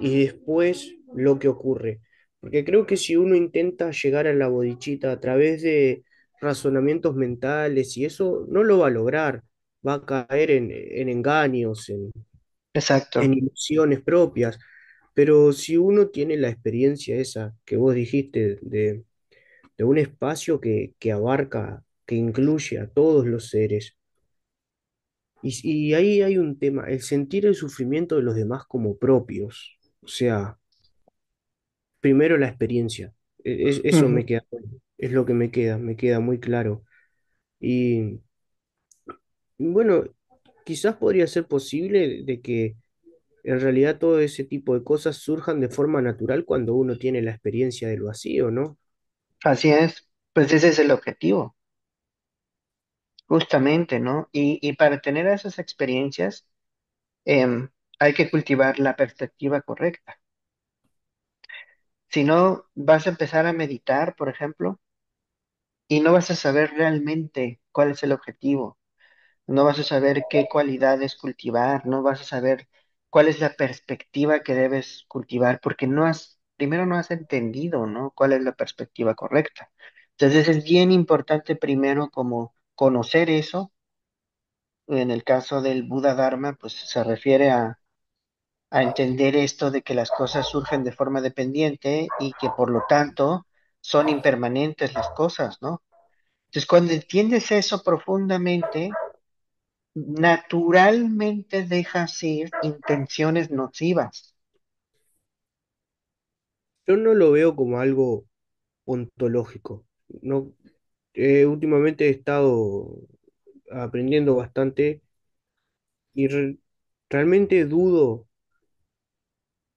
y después lo que ocurre. Porque creo que si uno intenta llegar a la bodichita a través de razonamientos mentales y eso, no lo va a lograr. Va a caer en engaños, en Exacto. ilusiones propias. Pero si uno tiene la experiencia esa que vos dijiste de un espacio que abarca, que incluye a todos los seres, y ahí hay un tema, el sentir el sufrimiento de los demás como propios. O sea, primero la experiencia. Eso me Ujú. queda, es lo que me queda muy claro. Y bueno, quizás podría ser posible de que en realidad todo ese tipo de cosas surjan de forma natural cuando uno tiene la experiencia del vacío, ¿no? Así es. Pues ese es el objetivo, justamente, ¿no? Y para tener esas experiencias, hay que cultivar la perspectiva correcta. Si no, vas a empezar a meditar, por ejemplo, y no vas a saber realmente cuál es el objetivo. No vas a saber qué cualidades cultivar, no vas a saber cuál es la perspectiva que debes cultivar, porque primero no has entendido, ¿no? Cuál es la perspectiva correcta. Entonces es bien importante primero como conocer eso. En el caso del Buda Dharma, pues se refiere a entender esto de que las cosas surgen de forma dependiente y que por lo tanto son impermanentes las cosas, ¿no? Entonces cuando entiendes eso profundamente, naturalmente dejas ir intenciones nocivas. Yo no lo veo como algo ontológico. No, últimamente he estado aprendiendo bastante y realmente dudo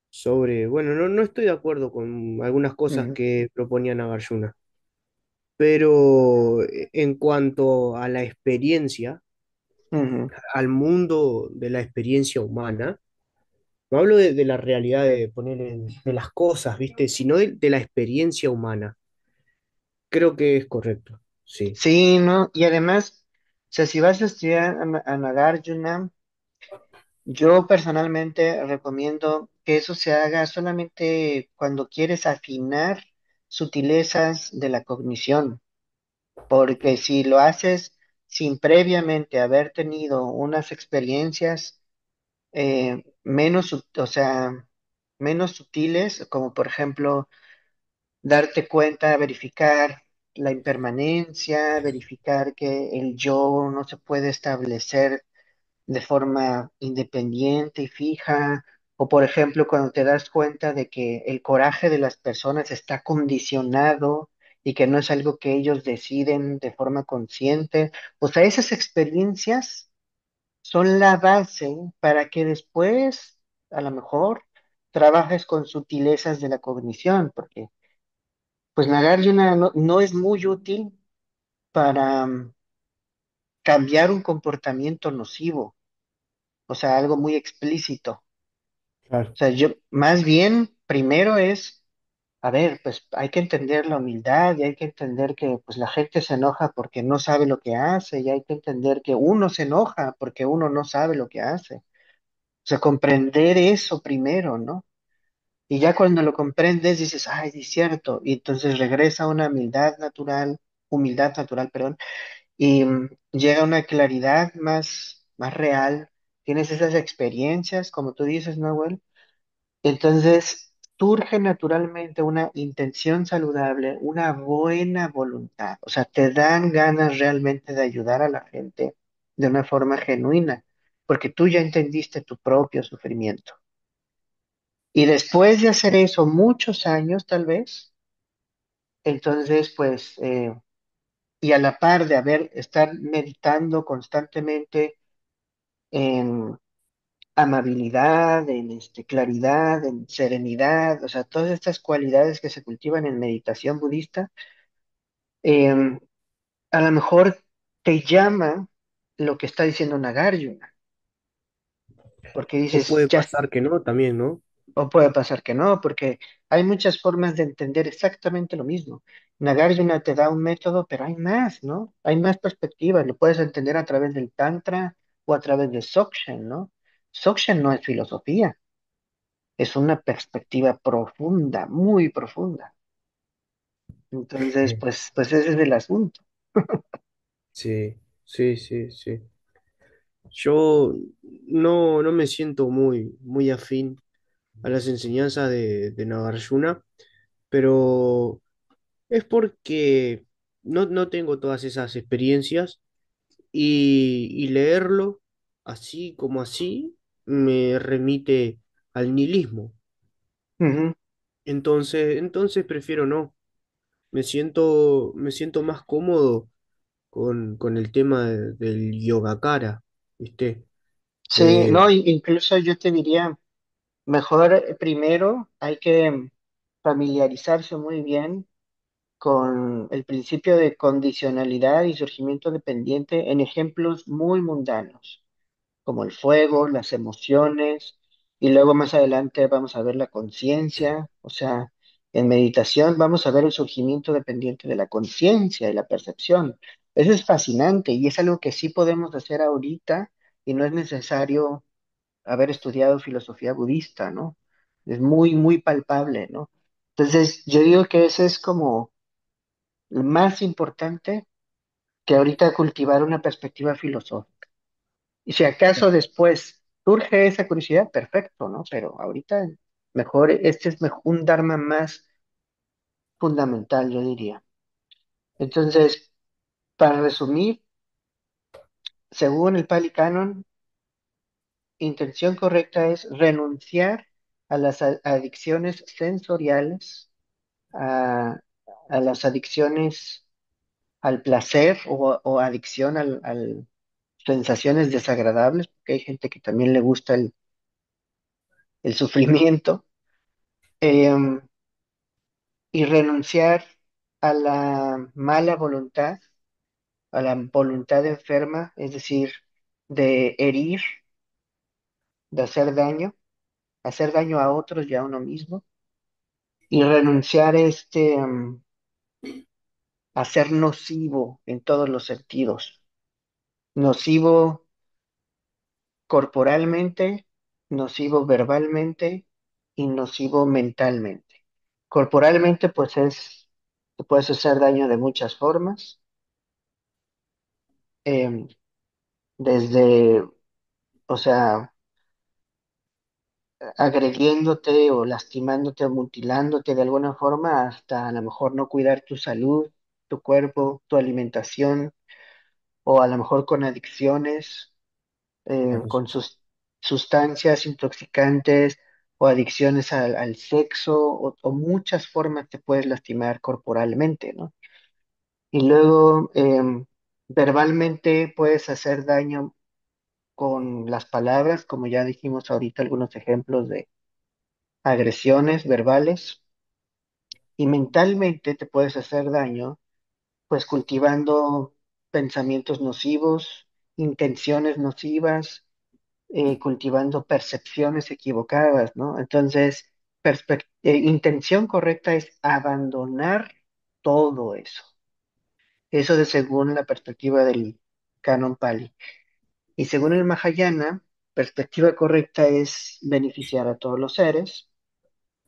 sobre, bueno, no estoy de acuerdo con algunas cosas Ujú, que proponía Nagarjuna, pero en cuanto a la experiencia, ujú. al mundo de la experiencia humana, no hablo de la realidad de poner de las cosas, ¿viste? Sino de la experiencia humana. Creo que es correcto, sí. Sí, ¿no? Y además, o sea, si vas a estudiar a Nagarjuna, yo personalmente recomiendo que eso se haga solamente cuando quieres afinar sutilezas de la cognición, porque si lo haces sin previamente haber tenido unas experiencias o sea, menos sutiles, como por ejemplo darte cuenta, verificar la impermanencia, verificar que el yo no se puede establecer de forma independiente y fija, o por ejemplo cuando te das cuenta de que el coraje de las personas está condicionado y que no es algo que ellos deciden de forma consciente. O sea, esas experiencias son la base para que después, a lo mejor, trabajes con sutilezas de la cognición, porque pues Nagarjuna no es muy útil para cambiar un comportamiento nocivo, o sea, algo muy explícito. Claro, O sea, yo más bien, primero es, a ver, pues hay que entender la humildad y hay que entender que pues la gente se enoja porque no sabe lo que hace y hay que entender que uno se enoja porque uno no sabe lo que hace. O sea, comprender eso primero, ¿no? Y ya cuando lo comprendes dices, ay, sí es cierto, y entonces regresa a una humildad natural, perdón, y llega una claridad más real, tienes esas experiencias, como tú dices, Nahuel, entonces surge naturalmente una intención saludable, una buena voluntad, o sea, te dan ganas realmente de ayudar a la gente de una forma genuina, porque tú ya entendiste tu propio sufrimiento. Y después de hacer eso muchos años, tal vez, entonces, pues, y a la par de estar meditando constantemente en amabilidad, en claridad, en serenidad, o sea, todas estas cualidades que se cultivan en meditación budista, eh, a lo mejor te llama lo que está diciendo Nagarjuna, porque o dices, puede ya. pasar que no también, ¿no? O puede pasar que no, porque hay muchas formas de entender exactamente lo mismo. Nagarjuna te da un método, pero hay más, ¿no? Hay más perspectivas. Lo puedes entender a través del Tantra o a través de Dzogchen, ¿no? Dzogchen no es filosofía, es una perspectiva profunda, muy profunda. Entonces, pues ese es el asunto. Sí, sí, sí, sí. Yo no me siento muy afín a las enseñanzas de Nagarjuna, pero es porque no tengo todas esas experiencias y leerlo así como así me remite al nihilismo. Ujú. Entonces prefiero no. Me siento más cómodo con el tema del yogacara, ¿viste? Sí, Eh, no, incluso yo te diría, mejor primero hay que familiarizarse muy bien con el principio de condicionalidad y surgimiento dependiente en ejemplos muy mundanos, como el fuego, las emociones, y luego más adelante vamos a ver la conciencia, o sea, en meditación vamos a ver el surgimiento dependiente de la conciencia y la percepción. Eso es fascinante y es algo que sí podemos hacer ahorita y no es necesario haber estudiado filosofía budista, ¿no? Es muy, muy palpable, ¿no? Entonces, yo digo que ese es como más importante que ahorita cultivar una perspectiva filosófica. Y si acaso después surge esa curiosidad, perfecto, ¿no? Pero ahorita mejor, este es un Dharma más fundamental, yo diría. Entonces, para resumir, según el Pali Canon, intención correcta es renunciar a las adicciones sensoriales, a, a las adicciones al placer o adicción al sensaciones desagradables, porque hay gente que también le gusta el sufrimiento, eh, y renunciar a la mala voluntad, a la voluntad enferma, es decir, de herir, de hacer daño a otros y a uno mismo, y renunciar a ser nocivo en todos los sentidos, nocivo corporalmente, nocivo verbalmente y nocivo mentalmente. Corporalmente, pues te puedes hacer daño de muchas formas. em, desde, o sea, agrediéndote o lastimándote o mutilándote de alguna forma hasta a lo mejor no cuidar tu salud, tu cuerpo, tu alimentación o a lo mejor con adicciones, Claro. con sus sustancias intoxicantes o adicciones al sexo o muchas formas te puedes lastimar corporalmente, ¿no? Y luego verbalmente puedes hacer daño con las palabras, como ya dijimos ahorita algunos ejemplos de agresiones verbales, y mentalmente te puedes hacer daño, pues cultivando pensamientos nocivos, intenciones nocivas, cultivando percepciones equivocadas, ¿no? Entonces, intención correcta es abandonar todo eso. Eso de según la perspectiva del Canon Pali. Y según el Mahayana, perspectiva correcta es beneficiar a todos los seres.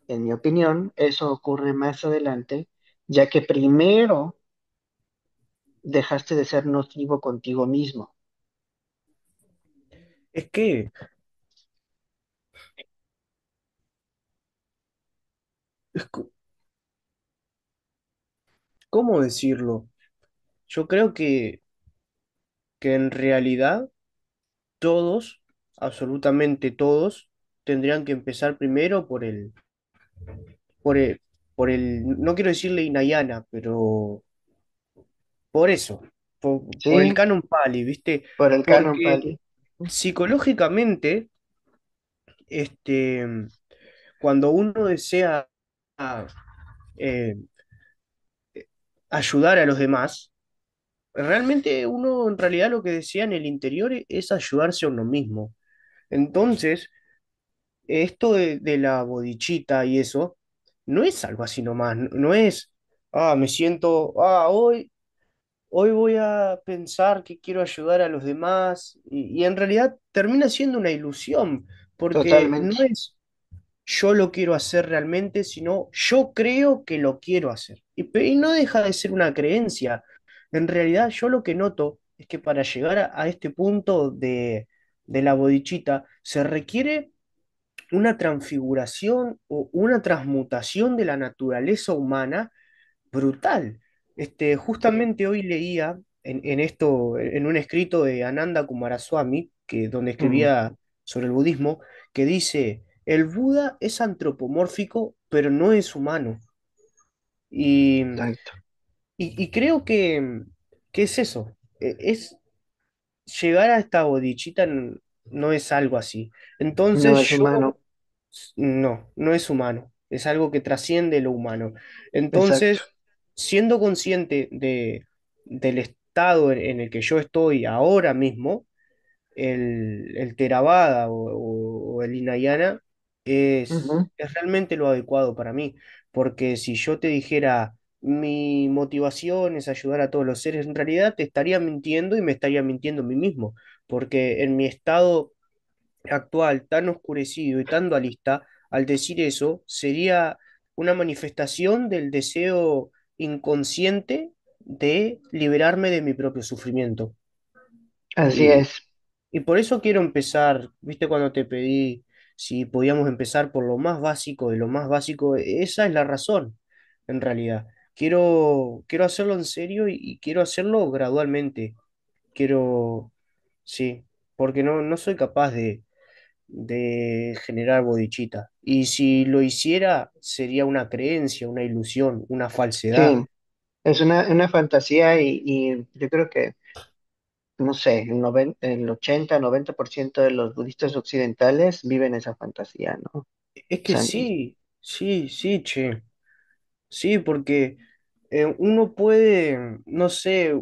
En mi opinión, eso ocurre más adelante, ya que primero dejaste de ser nocivo contigo mismo. Es que, es co- ¿cómo decirlo? Yo creo que en realidad todos, absolutamente todos, tendrían que empezar primero por el, no quiero decirle Hinayana, pero por eso, por el ¿Sí? Canon Pali, ¿viste? Por el Canon Porque Pali. psicológicamente, este, cuando uno desea eh, ayudar a los demás, realmente uno en realidad lo que desea en el interior es ayudarse a uno mismo. Entonces, esto de la bodichita y eso, no es algo así nomás, no es, me siento, hoy voy a pensar que quiero ayudar a los demás, y en realidad termina siendo una ilusión, porque no Totalmente. es yo lo quiero hacer realmente, sino yo creo que lo quiero hacer. Y no deja de ser una creencia. En realidad, yo lo que noto es que para llegar a este punto de la bodichita se requiere una transfiguración o una transmutación de la naturaleza humana brutal. Sí. Justamente hoy leía en esto, en un escrito de Ananda Kumaraswamy, donde Ujú. escribía sobre el budismo, que dice, el Buda es antropomórfico, pero no es humano. Y, Exacto. y creo que es eso, es llegar a esta bodichita no es algo así. No Entonces es humano. no es humano, es algo que trasciende lo humano. Exacto. Entonces, siendo consciente del estado en el que yo estoy ahora mismo, el Theravada o el Hinayana Ujú. es realmente lo adecuado para mí, porque si yo te dijera mi motivación es ayudar a todos los seres, en realidad te estaría mintiendo y me estaría mintiendo a mí mismo, porque en mi estado actual tan oscurecido y tan dualista, al decir eso, sería una manifestación del deseo inconsciente de liberarme de mi propio sufrimiento. Así Y, es. y por eso quiero empezar, viste cuando te pedí si podíamos empezar por lo más básico de lo más básico, esa es la razón, en realidad. Quiero hacerlo en serio y quiero hacerlo gradualmente. Quiero, sí, porque no soy capaz de generar bodichita. Y si lo hiciera, sería una creencia, una ilusión, una falsedad. Sí, es una fantasía y yo creo que, no sé, el 80-90% de los budistas occidentales viven esa fantasía, ¿no? O Es que sea, sí, sí, che. Sí, porque uno puede, no sé,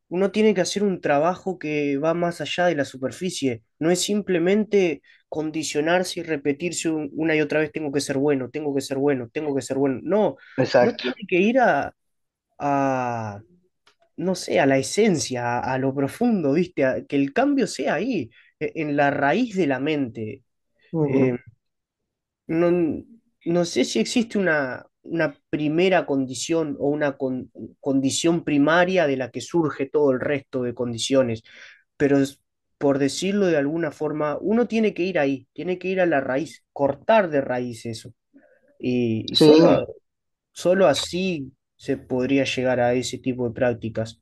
uno tiene que hacer un trabajo que va más allá de la superficie. No es simplemente condicionarse y repetirse una y otra vez, tengo que ser bueno, tengo que ser bueno, tengo que ser bueno. No, uno exacto. tiene que ir a, no sé, a la esencia, a lo profundo, ¿viste? Que el cambio sea ahí, en la raíz de la mente. Ujú. Eh, no, no sé si existe una primera condición o una condición primaria de la que surge todo el resto de condiciones. Pero por decirlo de alguna forma, uno tiene que ir ahí, tiene que ir a la raíz, cortar de raíz eso. Y Sí, solo así se podría llegar a ese tipo de prácticas.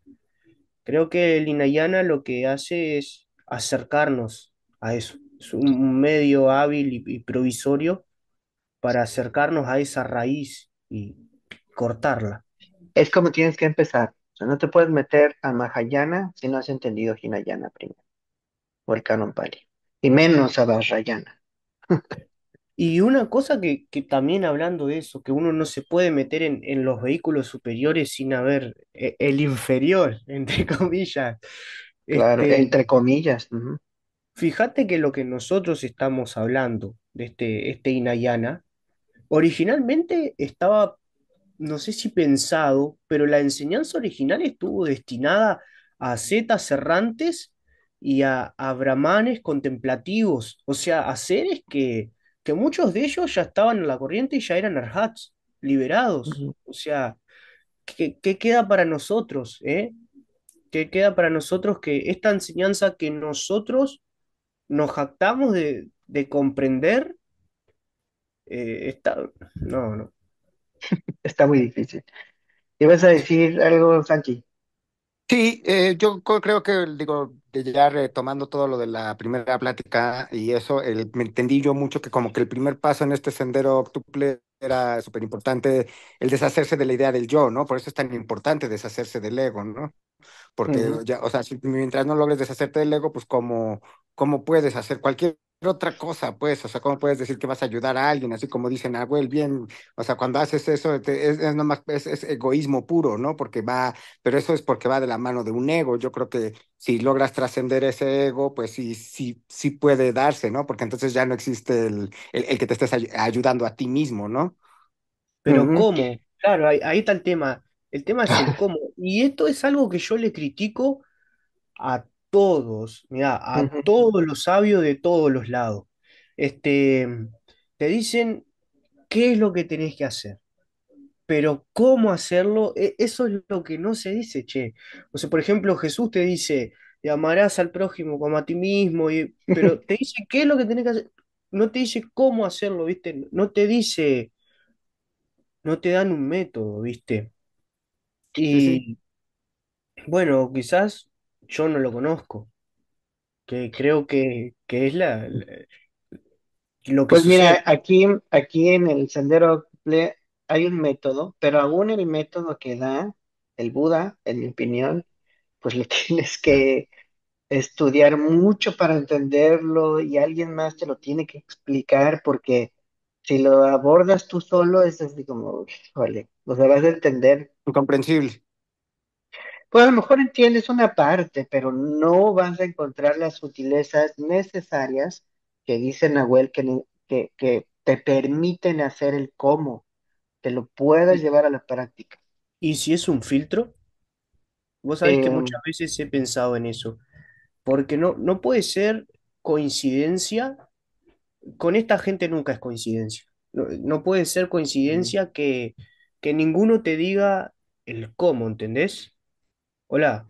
Creo que el Hinayana lo que hace es acercarnos a eso. Es un medio hábil y provisorio para acercarnos a esa raíz y cortarla. es como tienes que empezar. O sea, no te puedes meter a Mahayana si no has entendido Hinayana primero, o el Canon Pali. Y menos a Vajrayana. Y una cosa que también hablando de eso, que uno no se puede meter en los vehículos superiores sin haber el inferior, entre comillas. Claro, Este, entre comillas. Ujú, fíjate que lo que nosotros estamos hablando de este Hinayana, originalmente estaba, no sé si pensado, pero la enseñanza original estuvo destinada a ascetas errantes y a brahmanes contemplativos, o sea, a seres que muchos de ellos ya estaban en la corriente y ya eran arhats, liberados. ujú. O sea, ¿qué queda para nosotros, eh? ¿Qué queda para nosotros que esta enseñanza que nosotros nos jactamos de comprender, está... No, no. Está muy difícil. ¿Ibas a decir algo, Santi? Sí, yo creo que, digo, ya retomando todo lo de la primera plática y eso, me entendí yo mucho que como que el primer paso en este sendero octuple era súper importante el deshacerse de la idea del yo, ¿no? Por eso es tan importante deshacerse del ego, ¿no? Porque Ujú. ya, o sea, mientras no logres deshacerte del ego, pues cómo puedes hacer cualquier otra cosa, pues, o sea, cómo puedes decir que vas a ayudar a alguien, así como dicen, ah, güey, bien, o sea, cuando haces eso es nomás, es egoísmo puro, ¿no? Porque va, pero eso es porque va de la mano de un ego. Yo creo que si logras trascender ese ego, pues sí puede darse, ¿no? Porque entonces ya no existe el que te estés ayudando a ti mismo, ¿no? Pero Ujú. ¿cómo? Claro, ahí está el tema. El tema es el cómo. Y esto es algo que yo le critico a todos, mira, a Ujú. todos los sabios de todos los lados. Este, te dicen qué es lo que tenés que hacer, pero cómo hacerlo, eso es lo que no se dice, che. O sea, por ejemplo, Jesús te dice, te amarás al prójimo como a ti mismo, pero te dice qué es lo que tenés que hacer. No te dice cómo hacerlo, ¿viste? No te dice, no te dan un método, ¿viste? Sí, sí. Y bueno, quizás yo no lo conozco, que creo que es lo que Pues mira, sucede. aquí en el Sendero hay un método, pero aún el método que da el Buda, en mi opinión, pues le tienes que estudiar mucho para entenderlo y alguien más te lo tiene que explicar porque si lo abordas tú solo es así como, híjole, o sea, vas a entender. Incomprensible. Pues a lo mejor entiendes una parte, pero no vas a encontrar las sutilezas necesarias que dice Nahuel que te permiten hacer el cómo, que lo puedas Y, llevar a la práctica. y si es un filtro, vos sabés que Eh, muchas veces he pensado en eso, porque no puede ser coincidencia, con esta gente nunca es coincidencia. No puede ser coincidencia que ninguno te diga el cómo, ¿entendés? Hola,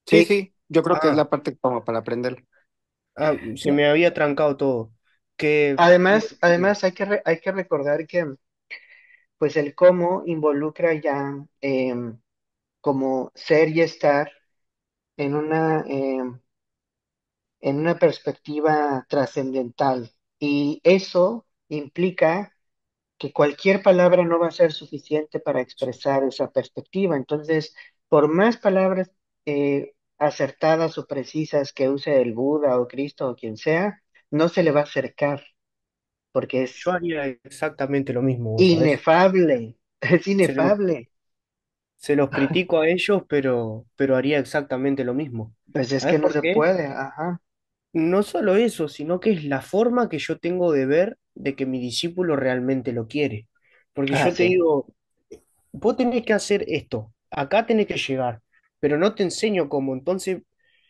Sí, ¿qué? sí, yo creo que es Ah, la parte como para aprender. se me había trancado todo. Que además hay que recordar que pues el cómo involucra ya como ser y estar en en una perspectiva trascendental. Y eso implica que cualquier palabra no va a ser suficiente para expresar esa perspectiva. Entonces, por más palabras acertadas o precisas que use el Buda o Cristo o quien sea, no se le va a acercar, porque yo es haría exactamente lo mismo, vos sabés. inefable, es Se lo- inefable. Se los critico a ellos, pero haría exactamente lo mismo. Pues es ¿Sabes que no por se qué? puede, ajá. No solo eso, sino que es la forma que yo tengo de ver de que mi discípulo realmente lo quiere. Porque Ah, yo te sí, digo, vos tenés que hacer esto, acá tenés que llegar, pero no te enseño cómo. Entonces,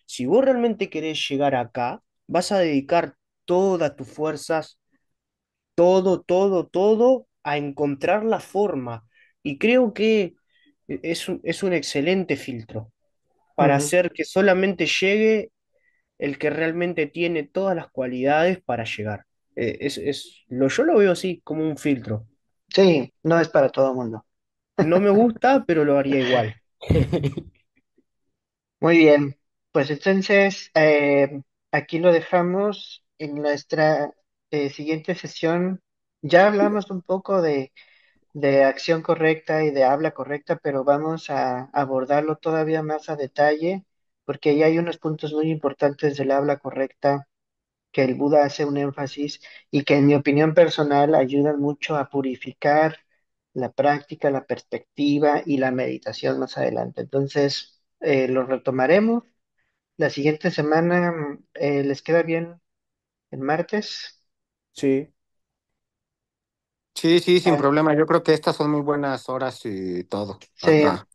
si vos realmente querés llegar acá, vas a dedicar todas tus fuerzas, todo a encontrar la forma. Y creo que es un excelente filtro para Ujú. hacer que solamente llegue el que realmente tiene todas las cualidades para llegar. Yo lo veo así, como un filtro. Sí, no es para todo el mundo. No me gusta, pero lo haría igual. Muy bien, pues entonces aquí lo dejamos en nuestra siguiente sesión. Ya hablamos un poco de acción correcta y de habla correcta, pero vamos a abordarlo todavía más a detalle, porque ahí hay unos puntos muy importantes del habla correcta que el Buda hace un énfasis y que en mi opinión personal ayudan mucho a purificar la práctica, la perspectiva y la meditación más adelante. Entonces, lo retomaremos. La siguiente semana, ¿les queda bien el martes? Sí, Sí, sí, sin Ah, problema. Yo creo que estas son muy buenas horas y todo. sí, Ajá.